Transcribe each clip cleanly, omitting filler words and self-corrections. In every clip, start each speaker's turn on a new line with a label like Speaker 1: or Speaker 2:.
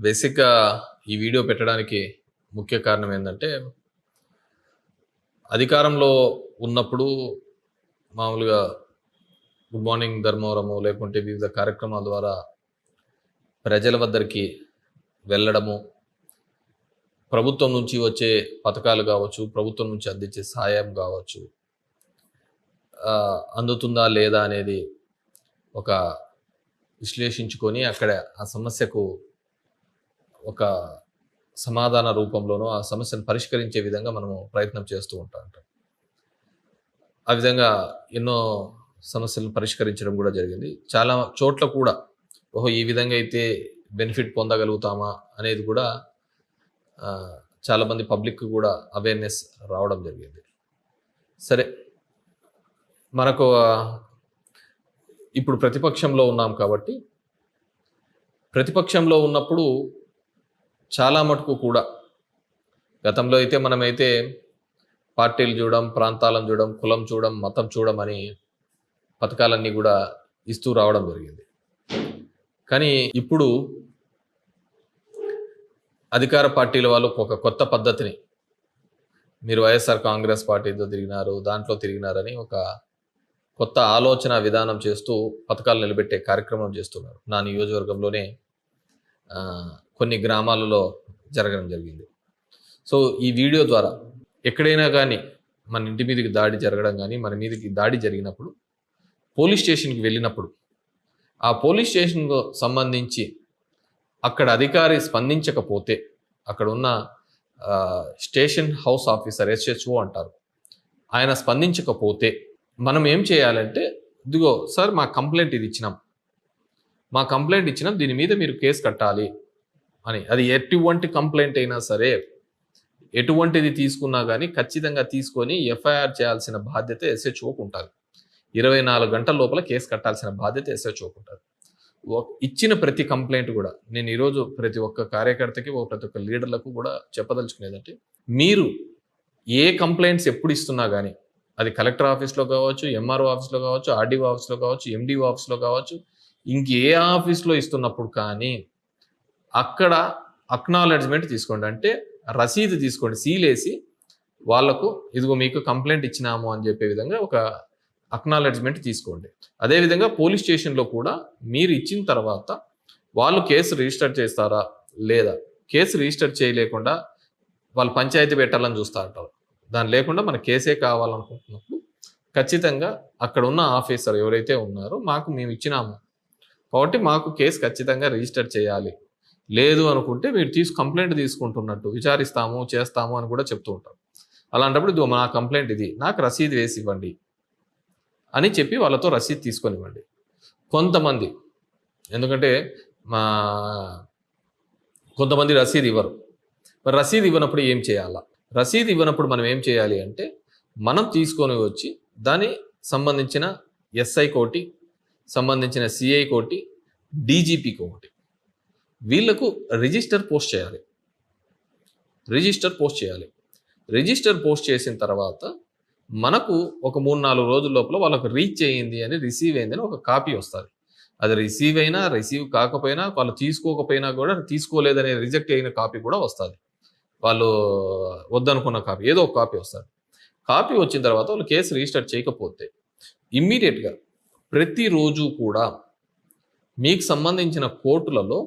Speaker 1: బేసిక్‌గా ఈ వీడియో పెట్టడానికి ముఖ్య కారణం ఏందంటే, అధికారంలో ఉన్నప్పుడు మామూలుగా గుడ్ మార్నింగ్ ధర్మవరము, లేకుంటే వివిధ కార్యక్రమాల ద్వారా ప్రజల వద్దరికి వెళ్ళడము, ప్రభుత్వం నుంచి వచ్చే పథకాలు కావచ్చు, ప్రభుత్వం నుంచి అందించే సహాయం కావచ్చు, అందుతుందా లేదా అనేది ఒక విశ్లేషించుకొని అక్కడ ఆ సమస్యకు ఒక సమాధాన రూపంలోనో ఆ సమస్యను పరిష్కరించే విధంగా మనము ప్రయత్నం చేస్తూ ఉంటాం. ఆ విధంగా ఎన్నో సమస్యలను పరిష్కరించడం కూడా జరిగింది. చాలా చోట్ల కూడా ఈ విధంగా అయితే బెనిఫిట్ పొందగలుగుతామా అనేది కూడా చాలామంది పబ్లిక్ కూడా అవేర్నెస్ రావడం జరిగింది. సరే, మనకు ఇప్పుడు ప్రతిపక్షంలో ఉన్నాం కాబట్టి, ప్రతిపక్షంలో ఉన్నప్పుడు చాలా మటుకు కూడా గతంలో అయితే మనమైతే పార్టీలు చూడడం, ప్రాంతాలను చూడడం, కులం చూడడం, మతం చూడడం అని పథకాలన్నీ కూడా ఇస్తూ రావడం జరిగింది. కానీ ఇప్పుడు అధికార పార్టీల వాళ్ళు ఒక కొత్త పద్ధతిని, మీరు వైఎస్ఆర్ కాంగ్రెస్ పార్టీతో తిరిగినారు, దాంట్లో తిరిగినారని ఒక కొత్త ఆలోచన విధానం చేస్తూ పథకాలు నిలబెట్టే కార్యక్రమం చేస్తున్నారు. నా నియోజకవర్గంలోనే కొన్ని గ్రామాలలో జరగడం జరిగింది. సో ఈ వీడియో ద్వారా ఎక్కడైనా కానీ మన ఇంటి మీదకి దాడి జరగడం కానీ, మన మీదకి దాడి జరిగినప్పుడు పోలీస్ స్టేషన్కి వెళ్ళినప్పుడు ఆ పోలీస్ స్టేషన్కు సంబంధించి అక్కడ అధికారి స్పందించకపోతే, అక్కడ ఉన్న స్టేషన్ హౌస్ ఆఫీసర్ SHO అంటారు, ఆయన స్పందించకపోతే మనం ఏం చేయాలంటే, ఇదిగో సార్ మా కంప్లైంట్ ఇచ్చినాం, దీని మీద మీరు కేసు కట్టాలి అని. అది ఎటువంటి కంప్లైంట్ అయినా సరే, ఎటువంటిది తీసుకున్నా కానీ ఖచ్చితంగా తీసుకొని FIR చేయాల్సిన బాధ్యత SHOకు ఉంటుంది. 24 గంటల లోపల కేసు కట్టాల్సిన బాధ్యత SHOకు ఉంటుంది. ఇచ్చిన ప్రతి కంప్లైంట్ కూడా నేను ఈరోజు ప్రతి ఒక్క కార్యకర్తకి, ప్రతి ఒక్క లీడర్లకు కూడా చెప్పదలుచుకునేదంటే, మీరు ఏ కంప్లైంట్స్ ఎప్పుడు ఇస్తున్నా కానీ, అది కలెక్టర్ ఆఫీస్లో కావచ్చు, MRO ఆఫీస్లో కావచ్చు, RDO ఆఫీస్లో కావచ్చు, MDO ఆఫీస్లో కావచ్చు, ఇంకే ఆఫీస్లో ఇస్తున్నప్పుడు కానీ అక్కడ అక్నాలెడ్జ్మెంట్ తీసుకోండి. అంటే రసీదు తీసుకోండి, సీలేసి వాళ్లకు ఇదిగో మీకు కంప్లైంట్ ఇచ్చినాము అని చెప్పే విధంగా ఒక అక్నాలెడ్జ్మెంట్ తీసుకోండి. అదేవిధంగా పోలీస్ స్టేషన్లో కూడా మీరు ఇచ్చిన తర్వాత వాళ్ళు కేసు రిజిస్టర్ చేస్తారా లేదా, కేసు రిజిస్టర్ చేయలేకుండా వాళ్ళు పంచాయతీ పెట్టాలని చూస్తూ ఉంటారు. దాని లేకుండా మన కేసే కావాలనుకుంటున్నప్పుడు ఖచ్చితంగా అక్కడ ఉన్న ఆఫీసర్ ఎవరైతే ఉన్నారో, మేము ఇచ్చినాము కాబట్టి మాకు కేసు ఖచ్చితంగా రిజిస్టర్ చేయాలి, లేదు అనుకుంటే మీరు కంప్లైంట్ తీసుకుంటున్నట్టు విచారిస్తాము, చేస్తాము అని కూడా చెప్తూ ఉంటారు. అలాంటప్పుడు ఇది నా కంప్లైంట్, ఇది నాకు రసీదు వేసి ఇవ్వండి అని చెప్పి వాళ్ళతో రసీదు తీసుకొని ఇవ్వండి. కొంతమంది, ఎందుకంటే కొంతమంది రసీదు ఇవ్వరు. మరి రసీదు ఇవ్వనప్పుడు ఏం చేయాలా? రసీదు ఇవ్వనప్పుడు మనం ఏం చేయాలి అంటే, మనం తీసుకొని వచ్చి దాని సంబంధించిన SI కోటి, సంబంధించిన CI కోటి, DGP కోటి, వీళ్లకు రిజిస్టర్ పోస్ట్ చేయాలి. రిజిస్టర్ పోస్ట్ చేసిన తర్వాత మనకు ఒక 3-4 రోజుల లోపల వాళ్ళకు రీచ్ అయ్యింది అని, రిసీవ్ అయింది అని ఒక కాపీ వస్తుంది. అది రిసీవ్ అయినా, రిసీవ్ కాకపోయినా, వాళ్ళు తీసుకోకపోయినా కూడా, తీసుకోలేదనే రిజెక్ట్ అయిన కాపీ కూడా వస్తుంది. వాళ్ళు వద్దనుకున్న కాపీ, ఏదో ఒక కాపీ వస్తుంది. కాపీ వచ్చిన తర్వాత వాళ్ళు కేసు రిజిస్టర్ చేయకపోతే ఇమ్మీడియట్గా ప్రతిరోజు కూడా మీకు సంబంధించిన కోర్టులలో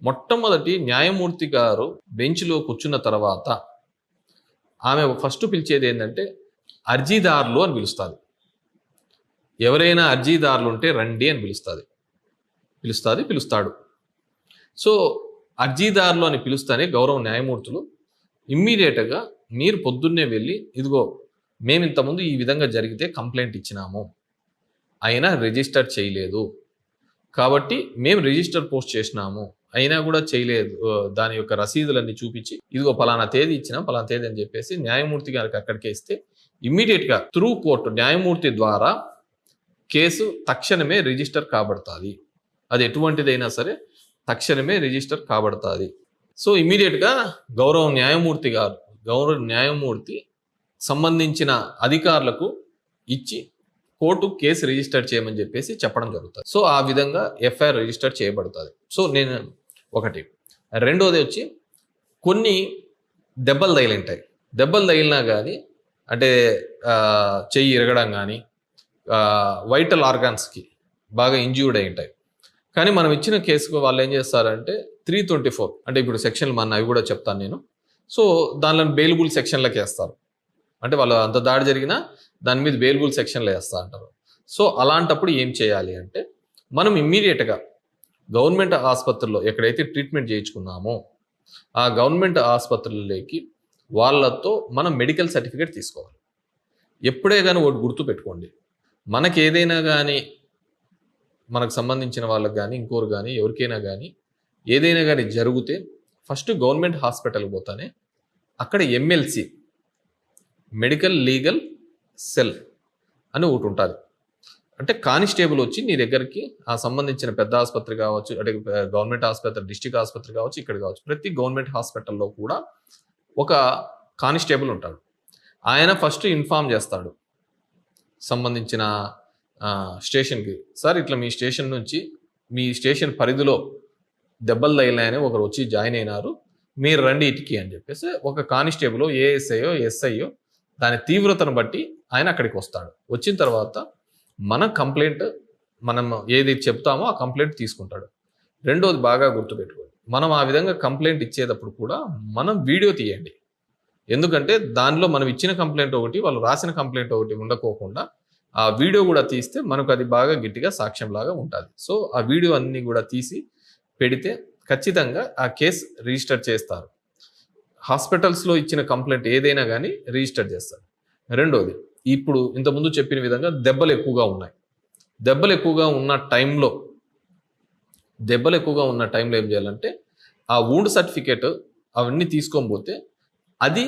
Speaker 1: మొట్టమొదటి న్యాయమూర్తి గారు బెంచ్లో కూర్చున్న తర్వాత ఆమె ఫస్ట్ పిలిచేది ఏంటంటే, అర్జీదారులు అని పిలుస్తుంది. ఎవరైనా అర్జీదారులు ఉంటే రండి అని పిలుస్తాడు. సో అర్జీదారులు అని పిలుస్తానే గౌరవ న్యాయమూర్తులు ఇమ్మీడియట్గా మీరు పొద్దున్నే వెళ్ళి, ఇదిగో మేము ఇంతకుముందు ఈ విధంగా జరిగితే కంప్లైంట్ ఇచ్చినాము, అయినా రిజిస్టర్ చేయలేదు, కాబట్టి మేము రిజిస్టర్ పోస్ట్ చేసినాము, అయినా కూడా చేయలేదు, దాని యొక్క రసీదులన్నీ చూపించి ఇదిగో పలానా తేదీ ఇచ్చినాం, పలానా తేదీ అని చెప్పేసి న్యాయమూర్తి గారికి అక్కడికే ఇస్తే ఇమ్మీడియట్గా త్రూ కోర్టు, న్యాయమూర్తి ద్వారా కేసు తక్షణమే రిజిస్టర్ కాబడుతుంది. అది ఎటువంటిదైనా సరే తక్షణమే రిజిస్టర్ కాబడుతుంది. సో ఇమ్మీడియట్గా గౌరవ న్యాయమూర్తి సంబంధించిన అధికారులకు ఇచ్చి కోర్టు కేసు రిజిస్టర్ చేయమని చెప్పేసి చెప్పడం జరుగుతుంది. సో ఆ విధంగా FIR రిజిస్టర్ చేయబడుతుంది. సో నేను ఒకటి రెండోది వచ్చి కొన్ని దెబ్బలు తగిలింటాయి. దెబ్బలు తగిలినా కానీ అంటే చెయ్యి ఇరగడం కానీ వైటల్ ఆర్గాన్స్కి బాగా ఇంజ్యూర్డ్ అయి ఉంటాయి. కానీ మనం ఇచ్చిన కేసుకు వాళ్ళు ఏం చేస్తారంటే 324 అంటే ఇప్పుడు సెక్షన్లు అవి కూడా చెప్తాను నేను. సో దానిలో బెయిలబుల్ సెక్షన్లకి వేస్తారు. అంటే వాళ్ళు అంత దాడి జరిగినా దాని మీద బెయిలబుల్ సెక్షన్లు వేస్తా అంటారు. సో అలాంటప్పుడు ఏం చేయాలి అంటే మనం ఇమ్మీడియట్గా గవర్నమెంట్ ఆసుపత్రుల్లో ఎక్కడైతే ట్రీట్మెంట్ చేయించుకున్నామో ఆ గవర్నమెంట్ ఆసుపత్రులకి వాళ్ళతో మనం మెడికల్ సర్టిఫికేట్ తీసుకోవాలి. ఎప్పుడే కానీ ఒకటి గుర్తు పెట్టుకోండి, మనకి ఏదైనా కానీ మనకు సంబంధించిన వాళ్ళకి కానీ ఇంకోరు కానీ ఎవరికైనా కానీ ఏదైనా కానీ జరిగితే ఫస్ట్ గవర్నమెంట్ హాస్పిటల్కి పోతానే అక్కడ MLC మెడికల్ లీగల్ సెల్ అని ఒకటి ఉంటుంది. అంటే కానిస్టేబుల్ వచ్చి నీ దగ్గరికి ఆ సంబంధించిన పెద్ద ఆసుపత్రి కావచ్చు, అంటే గవర్నమెంట్ ఆసుపత్రి, డిస్ట్రిక్ట్ ఆసుపత్రి కావచ్చు, ఇక్కడ కావచ్చు, ప్రతి గవర్నమెంట్ హాస్పిటల్లో కూడా ఒక కానిస్టేబుల్ ఉంటాడు. ఆయన ఫస్ట్ ఇన్ఫార్మ్ చేస్తాడు సంబంధించిన స్టేషన్కి, సార్ ఇట్లా మీ స్టేషన్ నుంచి మీ స్టేషన్ పరిధిలో దెబ్బలు తగిలాయని ఒకరు వచ్చి జాయిన్ అయినారు, మీరు రండి ఇటుకి అని చెప్పేసి ఒక కానిస్టేబుల్ ఏఎస్ఐయో ఎస్ఐయో దాని తీవ్రతను బట్టి ఆయన అక్కడికి వస్తాడు. వచ్చిన తర్వాత మన కంప్లైంట్ మనం ఏది చెప్తామో ఆ కంప్లైంట్ తీసుకుంటాడు. రెండోది బాగా గుర్తుపెట్టుకోండి, మనం ఆ విధంగా కంప్లైంట్ ఇచ్చేటప్పుడు కూడా మనం వీడియో తీయండి. ఎందుకంటే దానిలో మనం ఇచ్చిన కంప్లైంట్ ఒకటి, వాళ్ళు రాసిన కంప్లైంట్ ఒకటి ఉండకోకుండా ఆ వీడియో కూడా తీస్తే మనకు అది బాగా గట్టిగా సాక్ష్యంలాగా ఉంటుంది. సో ఆ వీడియో అన్ని కూడా తీసి పెడితే ఖచ్చితంగా ఆ కేసు రిజిస్టర్ చేస్తారు. హాస్పిటల్స్లో ఇచ్చిన కంప్లైంట్ ఏదైనా కానీ రిజిస్టర్ చేస్తారు. రెండోది, ఇప్పుడు ఇంతకుముందు చెప్పిన విధంగా దెబ్బలు ఎక్కువగా ఉన్నాయి. దెబ్బలు ఎక్కువగా ఉన్న టైంలో ఏం చేయాలంటే ఆ వూండ్ సర్టిఫికేట్ అవన్నీ తీసుకొని పోతే అది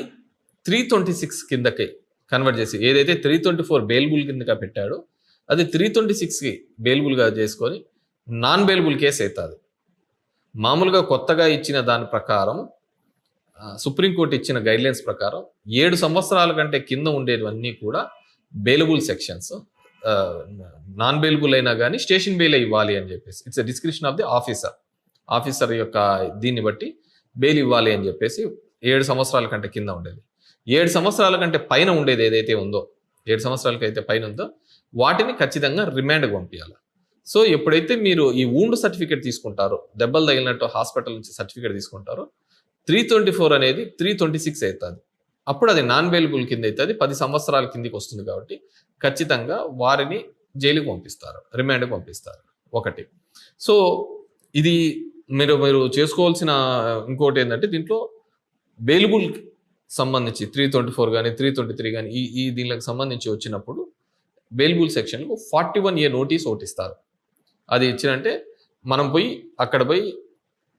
Speaker 1: 326 కిందకి కన్వర్ట్ చేసి, ఏదైతే 324 బెయిలబుల్ కిందగా పెట్టాడో అది 326కి బెయిలబుల్గా చేసుకొని నాన్ బెయిలబుల్ కేసు అవుతుంది. మామూలుగా కొత్తగా ఇచ్చిన దాని ప్రకారం సుప్రీంకోర్టు ఇచ్చిన గైడ్లైన్స్ ప్రకారం 7 సంవత్సరాల కంటే కింద ఉండేవన్నీ కూడా బెయిలబుల్ సెక్షన్స్, నాన్ బెయిలబుల్ అయినా కానీ స్టేషన్ బెయిల్ ఇవ్వాలి అని చెప్పేసి it's description of the officer యొక్క దీన్ని బట్టి బెయిల్ ఇవ్వాలి అని చెప్పేసి 7 సంవత్సరాల కంటే కింద ఉండేది. 7 సంవత్సరాల కంటే పైన ఉండేది ఏదైతే ఉందో, 7 సంవత్సరాలకి అయితే పైన ఉందో వాటిని ఖచ్చితంగా రిమాండ్కి పంపించాలి. సో ఎప్పుడైతే మీరు ఈ వూండ్ సర్టిఫికేట్ తీసుకుంటారో, దెబ్బలు తగిలినట్టు హాస్పిటల్ నుంచి సర్టిఫికేట్ తీసుకుంటారో 324 అనేది 326 అవుతుంది. అప్పుడు అది నాన్ బెయిలబుల్ కింద అవుతుంది, 10 సంవత్సరాల కిందికి వస్తుంది. కాబట్టి ఖచ్చితంగా వారిని జైలుకి పంపిస్తారు, రిమాండ్కి పంపిస్తారు. ఒకటి. సో ఇది మీరు చేసుకోవాల్సిన ఇంకోటి ఏంటంటే దీంట్లో బెయిలబుల్ సంబంధించి 324 కానీ 323 కానీ ఈ దీనికి సంబంధించి వచ్చినప్పుడు బెయిలబుల్ సెక్షన్కు 41A నోటీస్ ఒకటి ఇస్తారు. అది ఇచ్చినంటే మనం అక్కడ పోయి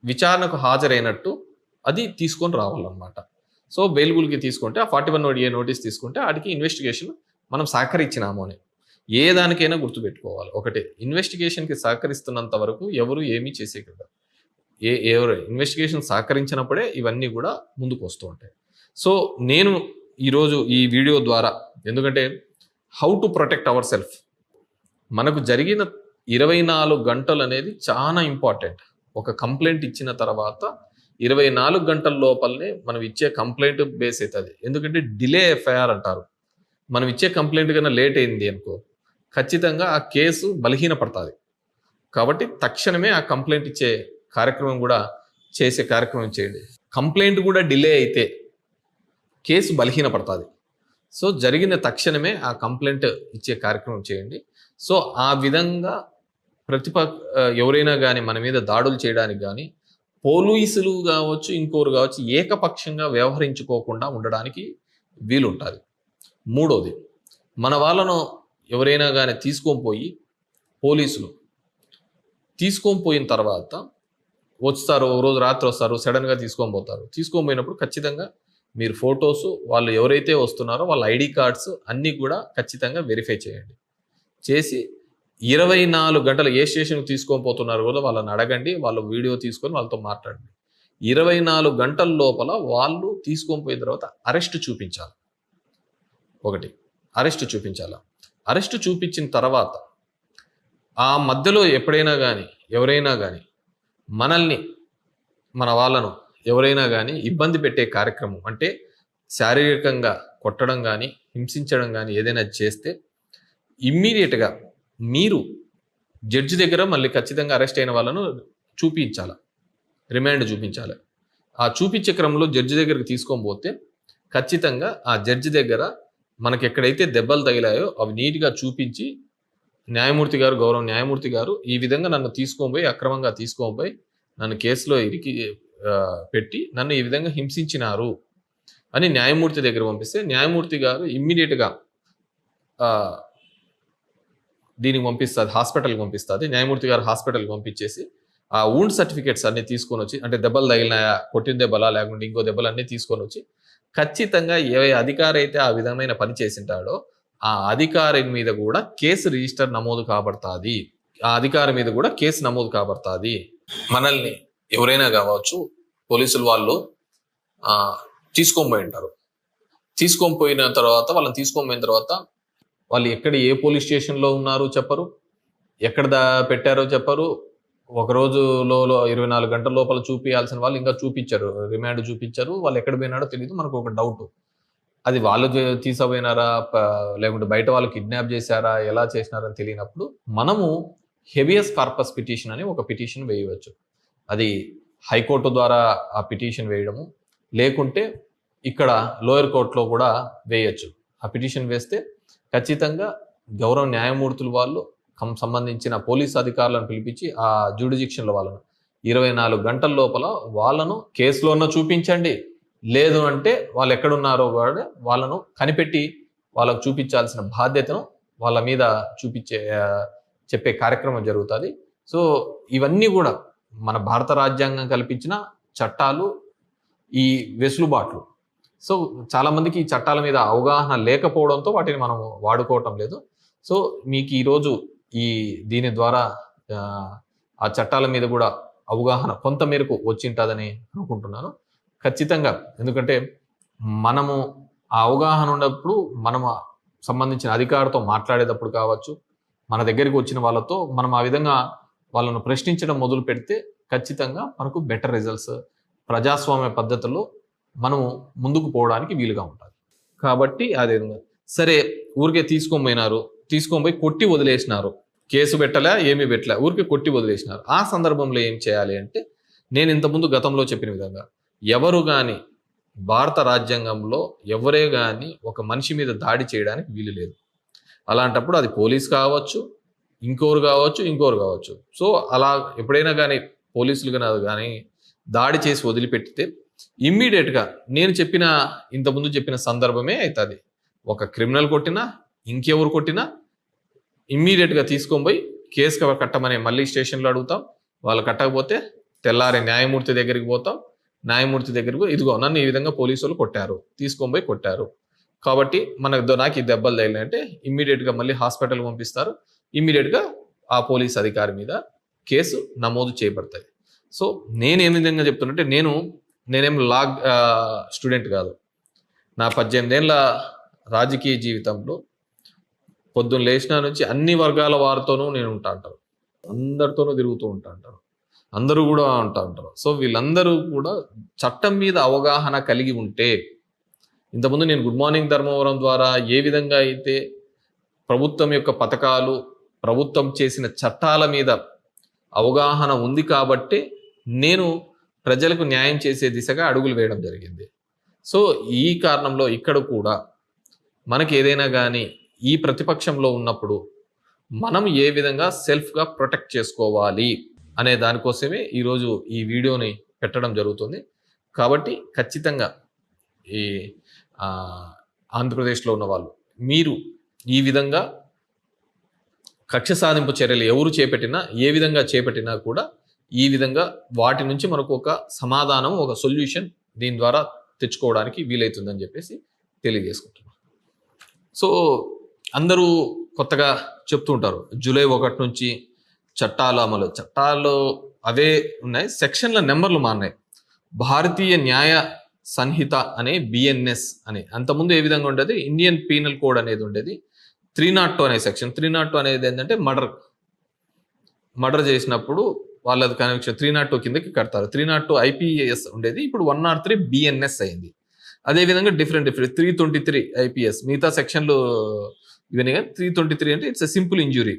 Speaker 1: విచారణకు హాజరైనట్టు అది తీసుకొని రావాలన్నమాట. సో బెయిలబుల్కి తీసుకుంటే ఆ 41A నోటీస్ తీసుకుంటే వాటికి ఇన్వెస్టిగేషన్ మనం సహకరించినాము అని ఏ దానికైనా గుర్తుపెట్టుకోవాలి. ఒకటి, ఇన్వెస్టిగేషన్కి సహకరిస్తున్నంత వరకు ఎవరు ఏమీ చేసే కదా, ఎవరు ఇన్వెస్టిగేషన్ సహకరించినప్పుడే ఇవన్నీ కూడా ముందుకు వస్తూ ఉంటాయి. సో నేను ఈరోజు ఈ వీడియో ద్వారా, ఎందుకంటే how to protect our self, మనకు జరిగిన 24 గంటలు అనేది చాలా ఇంపార్టెంట్. ఒక కంప్లైంట్ ఇచ్చిన తర్వాత 24 గంటల లోపలనే మనం ఇచ్చే కంప్లైంట్ బేస్ అవుతుంది. ఎందుకంటే డిలే ఎఫ్ఐఆర్ అంటారు. మనం ఇచ్చే కంప్లైంట్ కన్నా లేట్ అయింది అనుకో, ఖచ్చితంగా ఆ కేసు బలహీనపడుతుంది. కాబట్టి తక్షణమే ఆ కంప్లైంట్ ఇచ్చే కార్యక్రమం కూడా చేసే కార్యక్రమం చేయండి. కంప్లైంట్ కూడా డిలే అయితే కేసు బలహీనపడుతుంది. సో జరిగిన తక్షణమే ఆ కంప్లైంట్ ఇచ్చే కార్యక్రమం చేయండి. సో ఆ విధంగా ఎవరైనా కానీ మన మీద దాడులు చేయడానికి కానీ, పోలీసులు కావచ్చు ఇంకోరు కావచ్చు ఏకపక్షంగా వ్యవహరించుకోకుండా ఉండడానికి వీలుంటుంది. మూడోది, మన వాళ్ళను ఎవరైనా కానీ పోలీసులు తీసుకొని పోయిన తర్వాత వస్తారు, రోజు రాత్రి వస్తారు, సడన్గా తీసుకొని పోతారు. తీసుకొని పోయినప్పుడు ఖచ్చితంగా మీరు ఫొటోస్, వాళ్ళు ఎవరైతే వస్తున్నారో వాళ్ళ ID కార్డ్స్ అన్నీ కూడా ఖచ్చితంగా వెరిఫై చేయండి. చేసి 24 గంటలు ఏ స్టేషన్కి తీసుకొని పోతున్నారో కూడా వాళ్ళని అడగండి, వాళ్ళు వీడియో తీసుకొని వాళ్ళతో మాట్లాడండి. 24 గంటల లోపల వాళ్ళు తీసుకొని పోయిన తర్వాత అరెస్ట్ చూపించాలి. ఒకటి, అరెస్ట్ చూపించాలి. అరెస్ట్ చూపించిన తర్వాత ఆ మధ్యలో ఎప్పుడైనా కానీ ఎవరైనా కానీ మనల్ని మన వాళ్ళను ఎవరైనా కానీ ఇబ్బంది పెట్టే కార్యక్రమం అంటే శారీరకంగా కొట్టడం కానీ హింసించడం కానీ ఏదైనా చేస్తే ఇమ్మీడియట్గా మీరు జడ్జి దగ్గర మళ్ళీ ఖచ్చితంగా అరెస్ట్ అయిన వాళ్ళను చూపించాలి, రిమాండ్ చూపించాలి. ఆ చూపించే క్రమంలో జడ్జి దగ్గరికి తీసుకొని పోతే ఖచ్చితంగా ఆ జడ్జి దగ్గర మనకి ఎక్కడైతే దెబ్బలు తగిలాయో అవి నీట్గా చూపించి న్యాయమూర్తి గారు, గౌరవ న్యాయమూర్తి గారు ఈ విధంగా నన్ను తీసుకొని పోయి అక్రమంగా తీసుకొని పోయి నన్ను కేసులో ఇరికి పెట్టి నన్ను ఈ విధంగా హింసించినారు అని న్యాయమూర్తి దగ్గర పంపిస్తే న్యాయమూర్తి గారు ఇమ్మీడియట్గా దీనికి పంపిస్తుంది, హాస్పిటల్కి పంపిస్తుంది. న్యాయమూర్తి గారు హాస్పిటల్కి పంపించేసి ఆ వూండ్ సర్టిఫికేట్స్ అన్ని తీసుకొని వచ్చి, అంటే దెబ్బలు తగిలినాయా, కొట్టిన దెబ్బలా లేకుంటే ఇంకో దెబ్బలు అన్నీ తీసుకొని వచ్చి ఖచ్చితంగా ఏ అధికారి అయితే ఆ విధమైన పని చేసింటాడో ఆ అధికారి మీద కూడా కేసు రిజిస్టర్ నమోదు కాబడుతుంది, ఆ అధికారి మీద కూడా కేసు నమోదు కాబడుతుంది. మనల్ని ఎవరైనా కావచ్చు పోలీసులు వాళ్ళు తీసుకొని పోయి ఉంటారు. తీసుకొని పోయిన తర్వాత వాళ్ళని తీసుకొని పోయిన తర్వాత వాళ్ళు ఎక్కడ ఏ పోలీస్ స్టేషన్లో ఉన్నారు చెప్పరు, ఎక్కడ పెట్టారో చెప్పరు. ఒక రోజులో 24 గంటల లోపల చూపించాల్సిన వాళ్ళు ఇంకా చూపించారు, రిమాండ్ చూపించారు. వాళ్ళు ఎక్కడ పోయినాడో తెలియదు. మనకు ఒక డౌట్, అది వాళ్ళు తీసుకుపోయినారా లేకుంటే బయట వాళ్ళు కిడ్నాప్ చేశారా, ఎలా చేసినారని తెలియనప్పుడు మనము హెబియస్ కార్పస్ పిటిషన్ అని ఒక పిటిషన్ వేయవచ్చు. అది హైకోర్టు ద్వారా ఆ పిటిషన్ వేయడము, లేకుంటే ఇక్కడ లోయర్ కోర్టులో కూడా వేయచ్చు. ఆ పిటిషన్ వేస్తే ఖచ్చితంగా గౌరవ న్యాయమూర్తులు వాళ్ళు సంబంధించిన పోలీస్ అధికారులను పిలిపించి ఆ జ్యూడిజిక్షన్ల వాళ్ళను 24 గంటల లోపల వాళ్ళను కేసులోనో చూపించండి, లేదు అంటే వాళ్ళు ఎక్కడున్నారో కూడా వాళ్ళను కనిపెట్టి వాళ్ళకు చూపించాల్సిన బాధ్యతను వాళ్ళ మీద చెప్పే కార్యక్రమం జరుగుతుంది. సో ఇవన్నీ కూడా మన భారత రాజ్యాంగం కల్పించిన చట్టాలు, ఈ వెసులుబాట్లు. సో చాలామందికి ఈ చట్టాల మీద అవగాహన లేకపోవడంతో వాటిని మనం వాడుకోవటం లేదు. సో మీకు ఈరోజు దీని ద్వారా ఆ చట్టాల మీద కూడా అవగాహన కొంత మేరకు వచ్చింటుందని అనుకుంటున్నాను ఖచ్చితంగా. ఎందుకంటే మనము ఆ అవగాహన ఉన్నప్పుడు మనము సంబంధించిన అధికారితో మాట్లాడేటప్పుడు కావచ్చు, మన దగ్గరికి వచ్చిన వాళ్ళతో మనం ఆ విధంగా వాళ్ళను ప్రశ్నించడం మొదలు పెడితే ఖచ్చితంగా మనకు బెటర్ రిజల్ట్స్, ప్రజాస్వామ్య పద్ధతిలో మనము ముందుకు పోవడానికి వీలుగా ఉంటుంది. కాబట్టి అదే సరే ఊరికే తీసుకొని పోయి కొట్టి వదిలేసినారు, కేసు పెట్టలే ఏమీ పెట్టలే, ఊరికే కొట్టి వదిలేసినారు. ఆ సందర్భంలో ఏం చేయాలి అంటే నేను ఇంతకుముందు గతంలో చెప్పిన విధంగా ఎవరు కానీ భారత రాజ్యాంగంలో ఎవరే కానీ ఒక మనిషి మీద దాడి చేయడానికి వీలు లేదు. అలాంటప్పుడు అది పోలీస్ కావచ్చు, ఇంకోరు కావచ్చు. సో అలా ఎప్పుడైనా కానీ పోలీసులు కానీ దాడి చేసి వదిలిపెట్టితే ఇమ్మీడియట్గా నేను ఇంతకుముందు చెప్పిన సందర్భమే అవుతుంది. ఒక క్రిమినల్ కొట్టినా ఇంకెవరు కొట్టినా ఇమ్మీడియట్గా తీసుకొని పోయి కేసు కట్టమని మళ్ళీ స్టేషన్లో అడుగుతాం. వాళ్ళు కట్టకపోతే తెల్లారి న్యాయమూర్తి దగ్గరికి పోతాం. న్యాయమూర్తి దగ్గరకు ఇదిగో నన్ను ఈ విధంగా పోలీసు వాళ్ళు కొట్టారు, తీసుకొని పోయి కొట్టారు కాబట్టి నాకు ఈ దెబ్బలు తగిలినాయంటే ఇమ్మీడియట్గా మళ్ళీ హాస్పిటల్ పంపిస్తారు. ఇమ్మీడియట్గా ఆ పోలీస్ అధికారి మీద కేసు నమోదు చేయబడతాయి. సో నేను ఏ విధంగా చెప్తున్నంటే నేనేం లా స్టూడెంట్ కాదు. నా 18 ఏళ్ళ రాజకీయ జీవితంలో పొద్దున్న లేచిన నుంచి అన్ని వర్గాల వారితోనూ నేను ఉంటాను, అందరితోనూ తిరుగుతూ ఉంటాను, అందరూ కూడా ఉంటారు. సో వీళ్ళందరూ కూడా చట్టం మీద అవగాహన కలిగి ఉంటే, ఇంతకుముందు నేను గుడ్ మార్నింగ్ ధర్మవరం ద్వారా ఏ విధంగా అయితే ప్రభుత్వం యొక్క పథకాలు, ప్రభుత్వం చేసిన చట్టాల మీద అవగాహన ఉంది కాబట్టి నేను ప్రజలకు న్యాయం చేసే దిశగా అడుగులు వేయడం జరిగింది. సో ఈ కారణంలో ఇక్కడ కూడా మనకి ఏదైనా కానీ ఈ ప్రతిపక్షంలో ఉన్నప్పుడు మనం ఏ విధంగా సెల్ఫ్గా ప్రొటెక్ట్ చేసుకోవాలి అనే దానికోసమే ఈరోజు ఈ వీడియోని పెట్టడం జరుగుతుంది. కాబట్టి ఖచ్చితంగా ఈ ఆంధ్రప్రదేశ్లో ఉన్న వాళ్ళు మీరు ఈ విధంగా కక్ష సాధింపు చర్యలు ఎవరు చేపట్టినా, ఏ విధంగా చేపట్టినా కూడా ఈ విధంగా వాటి నుంచి మనకు ఒక సమాధానం, ఒక సొల్యూషన్ దీని ద్వారా తెచ్చుకోవడానికి వీలవుతుందని చెప్పేసి తెలియజేసుకుంటున్నాం. సో అందరూ కొత్తగా చెప్తూ ఉంటారు జూలై 1 నుంచి చట్టాలు అమలు, చట్టాలు అవే ఉన్నాయి, సెక్షన్ల నెంబర్లు మారినాయి. భారతీయ న్యాయ సంహిత అనే BNS అని, అంతకుముందు ఏ విధంగా ఉండేది ఇండియన్ పీనల్ కోడ్ అనేది ఉండేది. 302 అనే సెక్షన్, 302 అనేది ఏంటంటే మర్డర్ చేసినప్పుడు వాళ్ళది కన్విక్షన్ 302 కిందకి కడతారు. 302 ఐపీఎస్ ఉండేది, ఇప్పుడు 103 బిఎన్ఎస్ అయింది. అదేవిధంగా డిఫరెంట్ 323 ఐపీఎస్ మిగతా సెక్షన్లు ఇవన్నీ, 323 అంటే ఇట్స్ ఎ సింపుల్ ఇంజురీ,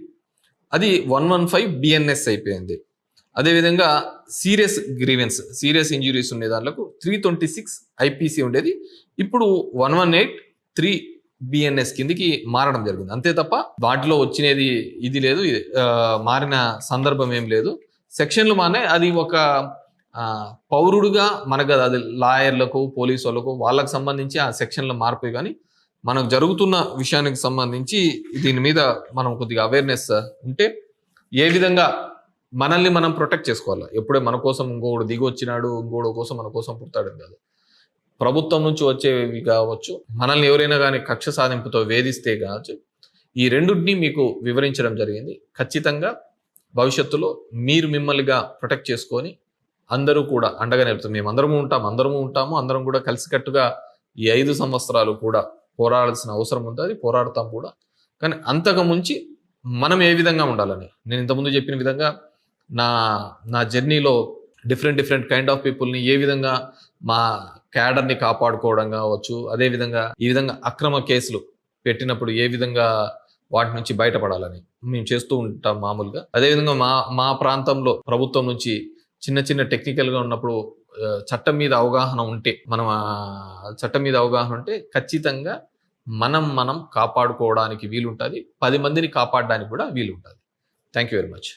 Speaker 1: అది 115 బిఎన్ఎస్ అయిపోయింది. అదేవిధంగా సీరియస్ గ్రీవెన్స్, సీరియస్ ఇంజురీస్ ఉండే దాంట్లో 326 ఐపీసీ ఉండేది, ఇప్పుడు 118 బిఎన్ఎస్ కిందికి మారడం జరిగింది. అంతే తప్ప వాటిలో వచ్చినది ఇది లేదు, మారిన సందర్భం ఏం లేదు. సెక్షన్లు మానే, అది ఒక పౌరుడుగా మనకు అది లాయర్లకు పోలీసు వాళ్ళకు వాళ్ళకు సంబంధించి ఆ సెక్షన్ల మార్పు, కానీ మనకు జరుగుతున్న విషయానికి సంబంధించి దీని మీద మనం కొద్దిగా అవేర్నెస్ ఉంటే ఏ విధంగా మనల్ని మనం ప్రొటెక్ట్ చేసుకోవాలి. ఎప్పుడే మన కోసం ఇంకోడు దిగి వచ్చినాడు, ఇంకోడు కోసం మన కోసం పుడతాడని కాదు. ప్రభుత్వం నుంచి వచ్చేవి కావచ్చు, మనల్ని ఎవరైనా కానీ కక్ష సాధింపుతో వేధిస్తే కావచ్చు, ఈ రెండింటినీ మీకు వివరించడం జరిగింది. ఖచ్చితంగా భవిష్యత్తులో మీరు మిమ్మల్నిగా ప్రొటెక్ట్ చేసుకొని అందరూ కూడా అండగా నిలుపుతాం. మేము అందరము ఉంటాము, అందరం కూడా కలిసికట్టుగా ఈ 5 సంవత్సరాలు కూడా పోరాడాల్సిన అవసరం ఉంటుంది, పోరాడతాం కూడా. కానీ అంతకు ముంచి మనం ఏ విధంగా ఉండాలని, నేను ఇంతకుముందు చెప్పిన విధంగా నా జర్నీలో డిఫరెంట్ కైండ్ ఆఫ్ పీపుల్ని ఏ విధంగా మా క్యాడర్ని కాపాడుకోవడం కావచ్చు, అదేవిధంగా ఈ విధంగా అక్రమ కేసులు పెట్టినప్పుడు ఏ విధంగా వాటి నుంచి బయటపడాలని మేము చేస్తూ ఉంటాం మామూలుగా. అదేవిధంగా మా ప్రాంతంలో ప్రభుత్వం నుంచి చిన్న టెక్నికల్గా ఉన్నప్పుడు చట్టం మీద అవగాహన ఉంటే, చట్టం మీద అవగాహన ఉంటే ఖచ్చితంగా మనం కాపాడుకోవడానికి వీలుంటుంది, 10 మందిని కాపాడడానికి కూడా వీలుంటుంది. Thank you very much.